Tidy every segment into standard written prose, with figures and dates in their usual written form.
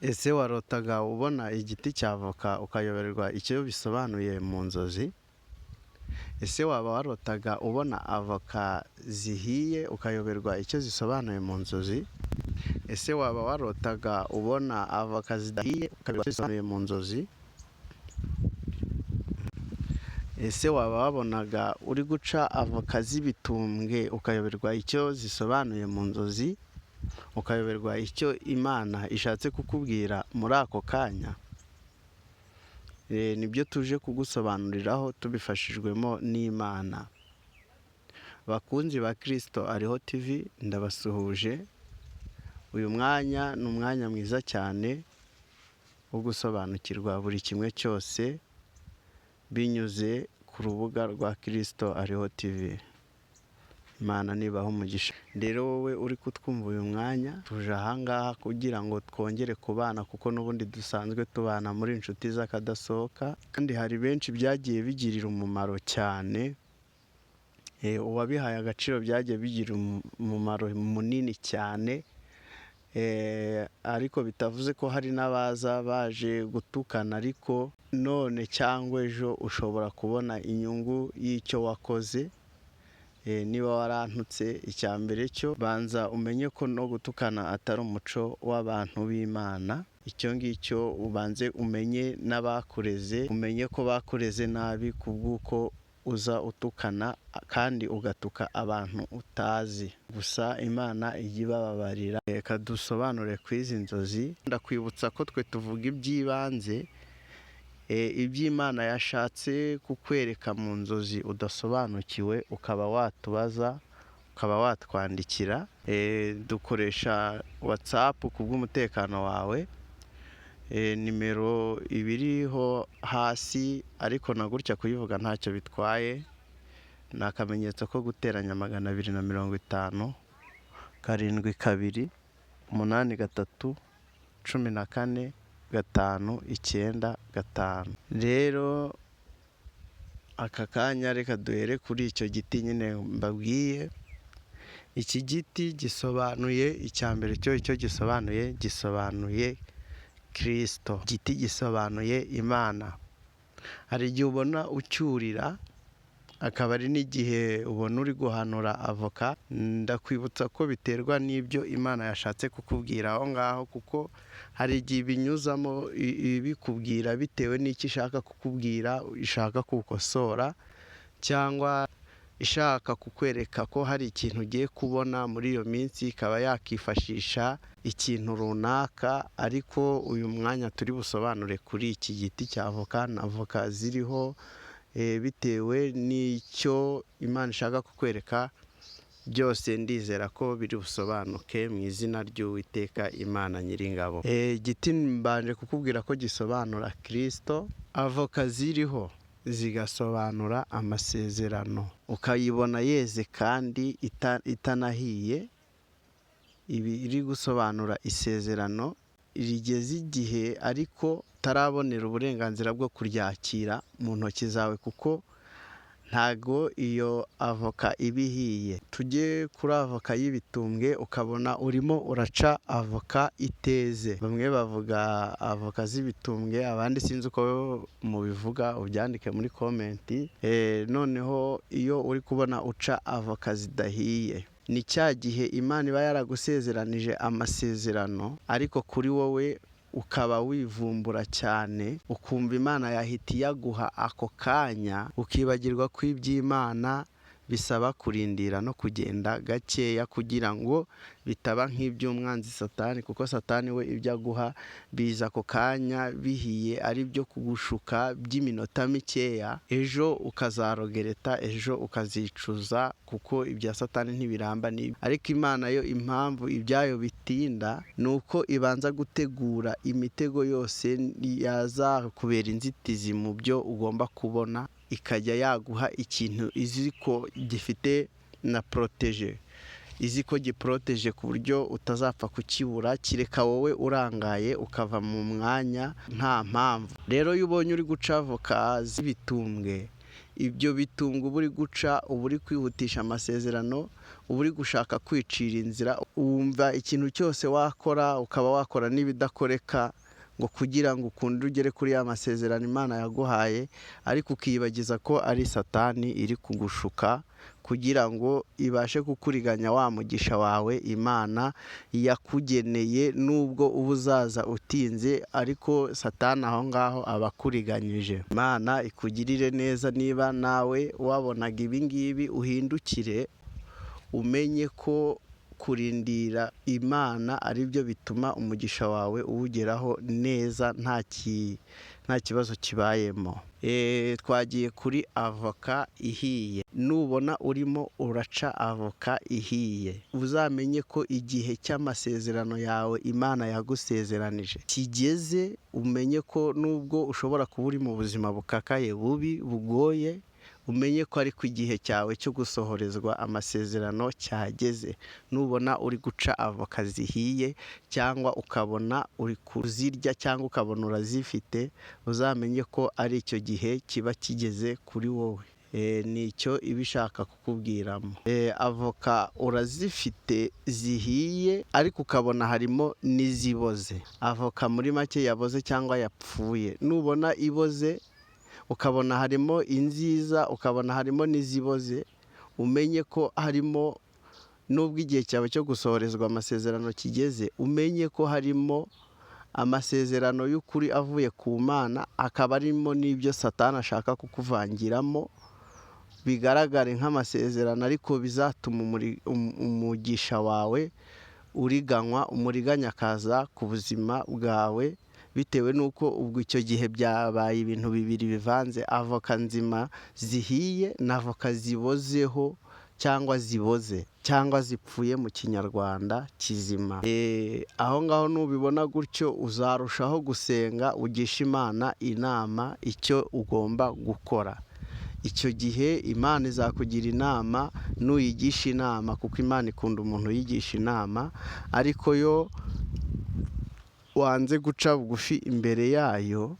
Ese warotaga ubona igiti cya avoka ukayoberwa icyo bisobanuye mu nzozi? Ese waba warotaga ubona avoka zihiye ukayoberwa icyo zisobanuye mu nzozi? Ese waba warotaga ubona avoka zidahiye ukayoberwa icyo zisobanuye mu nzozi? Ese waba wabonaga uri guca avoka z'ibitumbwe ukayoberwa icyo zisobanuye mu nzozi? Ukayoberwa icyo Imana ishatse kukubwira muri ako kanya? Nibyo tuje kugusobanuriraho tubifashijwemo n'Imana. Bakunzi ba Kristo Ariho TV, ndabasuhuje. Uyu mwanya ni umwanya mwiza cyane wo gusobanukirwa buri kimwe cyose binyuze ku rubuga rwa Kristo Ariho TV. Imana nibaho umugisha. Rero wowe uri kutwumva uyu mwanya, tuje ahangaha kugira ngo twongere kubana kuko n'ubundi dusanzwe tubana muri inshuti z'akadasohoka, kandi hari benshi byagiye bigirira umumaro cyane. Uwabihaye agaciro byagiye bigira umumaro munini cyane, ariko bitavuze ko hari n'abaza baje gutukana, ariko none cyangwa ejo ushobora kubona inyungu y'icyo wakoze. Niba warantutse, icya mbere cyo banza umenye ko no gutukana atari umuco w'abantu b'Imana. Icyo ngicyo ubanze umenye n'abakureze, umenye ko bakureze nabi kubw'uko uza utukana kandi ugatuka abantu utazi. Gusa Imana ijya ibababarira. Reka dusobanure ku izi nzozi. Ndakwibutsa ko twe tuvuga iby'ibanze, iby'Imana yashatse kukwereka mu nzozi udasobanukiwe ukaba watubaza, ukaba watwandikira. Dukoresha WhatsApp ku bw'umutekano wawe. Nimero ibiriho hasi, ariko na gutya kuyivuga ntacyo bitwaye. Ni akamenyetso ko guteranya 250 72 83 14 5 9 5. Rero aka kanya reka duhere kuri icyo giti nyine mbabwiye. Iki giti gisobanuye, icya mbere icyo gisobanuye Kristo. Igiti gisobanuye Imana. Hari igihe ubona ucyurira, akaba ari n'igihe ubona uri guhanura avoka. Ndakwibutsa ko biterwa n'ibyo Imana yashatse kukubwira aho ngaho, kuko hari igihe ibinyuzamo ibikubwira bitewe n'icyo ishaka kukubwira, ishaka kukosora, cyangwa ishaka kukwereka ko hari ikintu ugiye kubona muri iyo minsi, ikaba yakifashisha ikintu runaka. Ariko uyu mwanya turi busobanure kuri iki giti cya avoka na avoka ziriho, bitewe n'icyo Imana ishaka kukwereka. Byose ndizera ko biri busobanuke mu izina ry'Uwiteka Imana Nyiringabo. Igiti mbanje kukubwira ko gisobanura Kristo. Avoka ziriho zigasobanura amasezerano. Ukayibona yeze kandi itanahiye, ibi iri gusobanura isezerano rigeze igihe ariko utarabonera uburenganzira bwo kuryakira mu ntoki zawe, kuko ntago iyo avoka iba ihiye. Tujye kuri avoka y'ibitumbwe, ukabona urimo uraca avoka iteze. Bamwe bavuga avoka z'ibitumbwe, abandi sinzi uko mubivuga, ubyandike muri komenti. Noneho iyo uri kubona uca avoka zidahiye, ni cya gihe Imana iba yaragusezeranije amasezerano, ariko kuri wowe ukaba wivumbura cyane, ukumva Imana yahita iyaguha ako kanya, ukibagirwa ko iby'Imana bisaba kurindira no kugenda gakeya kugira ngo bitaba nk'iby'umwanzi Satani, kuko Satani we ibyo aguha biza ako kanya bihiye, ari byo kugushuka by'iminota mikeya. Ejo ukazarogereta, ejo ukazicuza, kuko ibya Satani ntibiramba. Ariko Imana yo impamvu ibyayo bitinda, ni uko ibanza gutegura imitego yose yaza kubera inzitizi mu byo ugomba kubona, ikajya yaguha ikintu izi ko gifite na protege, izi ko giproteje ku buryo utazapfa kukibura, kireka wowe urangaye ukava mu mwanya nta mpamvu. Rero iyo ubonye uri guca avoka z'ibitumbwe, ibyo bitunga uba uri guca, uba uri kwihutisha amasezerano, uba uri gushaka kwicira inzira, wumva ikintu cyose wakora ukaba wakora n'ibidakoreka ngo kugira ngo ukunde ugere kuri ya masezerano Imana yaguhaye, ariko ukiyibagiza ko ari Satani iri kugushuka kugira ngo ibashe kukuriganya wa mugisha wawe Imana yakugeneye, nubwo uba uzaza utinze, ariko Satani aho ngaho aba akuriganyije. Imana ikugirire neza. Niba nawe wabonaga ibi ngibi, uhindukire umenye ko kurindira Imana ari byo bituma umugisha wawe uwugeraho neza nta kibazo kibayemo. Twagiye kuri avoka ihiye. Nubona urimo uraca avoka ihiye, uzamenye ko igihe cy'amasezerano yawe Imana yagusezeranije kigeze. Umenye ko nubwo ushobora kuba uri mu buzima bukakaye, bubi, bugoye, umenye ko ariko igihe cyawe cyo gusohorezwa amasezerano cyageze. Nubona uri guca avoka zihiye cyangwa ukabona uri kuzirya cyangwa ukabona urazifite, uzamenye ko ari icyo gihe kiba kigeze kuri wowe. Nicyo iba ishaka kukubwiramo. Avoka urazifite zihiye ariko ukabona harimo n'iziboze. Avoka muri make yaboze cyangwa yapfuye. Nubona iboze ukabona harimo inziza, ukabona harimo n'iziboze, umenye ko harimo, nubwo igihe cyawe cyo gusohorezwa amasezerano kigeze, umenye ko harimo amasezerano y'ukuri avuye ku Mana, akaba arimo n'ibyo Satani ashaka kukuvangiramo, bigaragare nk'amasezerano ariko bizatuma umugisha wawe uriganywa, umuriganya akaza ku buzima bwawe, bitewe n'uko ubwo icyo gihe byabaye ibintu bibiri bivanze: avoka nzima zihiye na avoka zibozeho cyangwa ziboze cyangwa zipfuye mu kinyarwanda kizima. Aho ngaho nubibona gutyo, uzarushaho gusenga, ugisha Imana inama icyo ugomba gukora. Icyo gihe Imana izakugira inama, nuyigisha inama, kuko Imana ikunda umuntu yigisha inama, ariko yo wanze guca bugufi imbere yayo,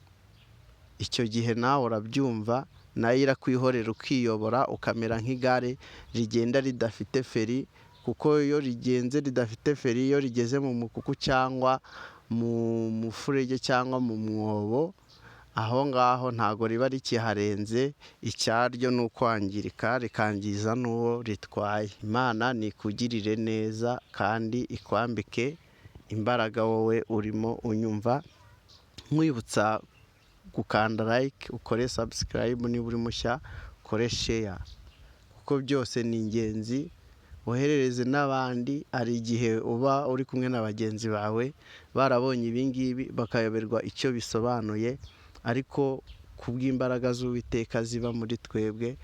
icyo gihe nawe urabyumva, nayo irakwihorera ukiyobora, ukamera nk'igare rigenda ridafite feri, kuko iyo rigenze ridafite feri, iyo rigeze mu mukuku cyangwa mu mufurege cyangwa mu mwobo, aho ngaho ntago riba rikiharenze, icyaryo ni ukwangirika rikangiza n'uwo ritwaye. Imana nikugirire neza kandi ikwambike imbaraga wowe urimo unyumva. Nkwibutsa gukanda like, ukore subscribe niba uri mushya, ukore share, kuko byose ni ingenzi. Woherereze n'abandi. Hari igihe uba uri kumwe na bagenzi bawe barabonye ibi ngibi bakayoberwa icyo bisobanuye, ariko kubw'imbaraga z'Uwiteka ziba muri twebwe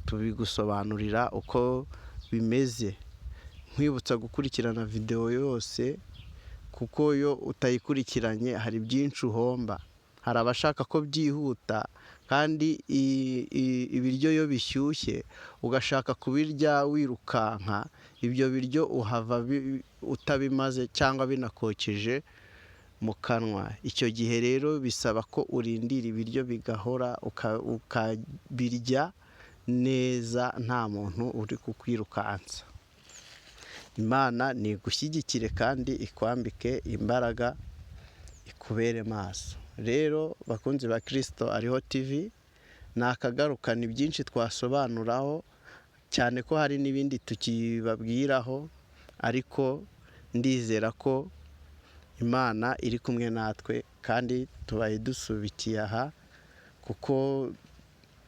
tubigusobanurira uko bimeze. Nkwibutsa gukurikirana video yose, kuko yo utayikurikiranye hari byinshi uhomba. Hari abashaka ko byihuta, kandi ibiryo iyo bishyushye ugashaka kubirya wirukanka, ibyo biryo uhava utabimaze cyangwa binakokeje mu kanwa. Icyo gihe rero bisaba ko urindira ibiryo bigahora, ukabirya neza nta muntu uri kukwirukansa. Imana nigushyigikire kandi ikwambike imbaraga, ikubere maso. Rero bakunzi ba Kristo Ariho TV, nakagaruka, ni byinshi twasobanuraho, cyane ko hari n'ibindi tukibabwiraho, ariko ndizera ko Imana iri kumwe natwe, kandi tubaye dusubikiye aha, kuko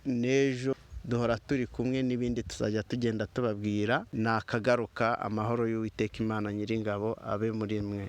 n'ejo duhora turi kumwe, n'ibindi tuzajya tugenda tubabwira. Nakagaruka. Amahoro y'Uwiteka Imana Nyiringabo abe muri mwe.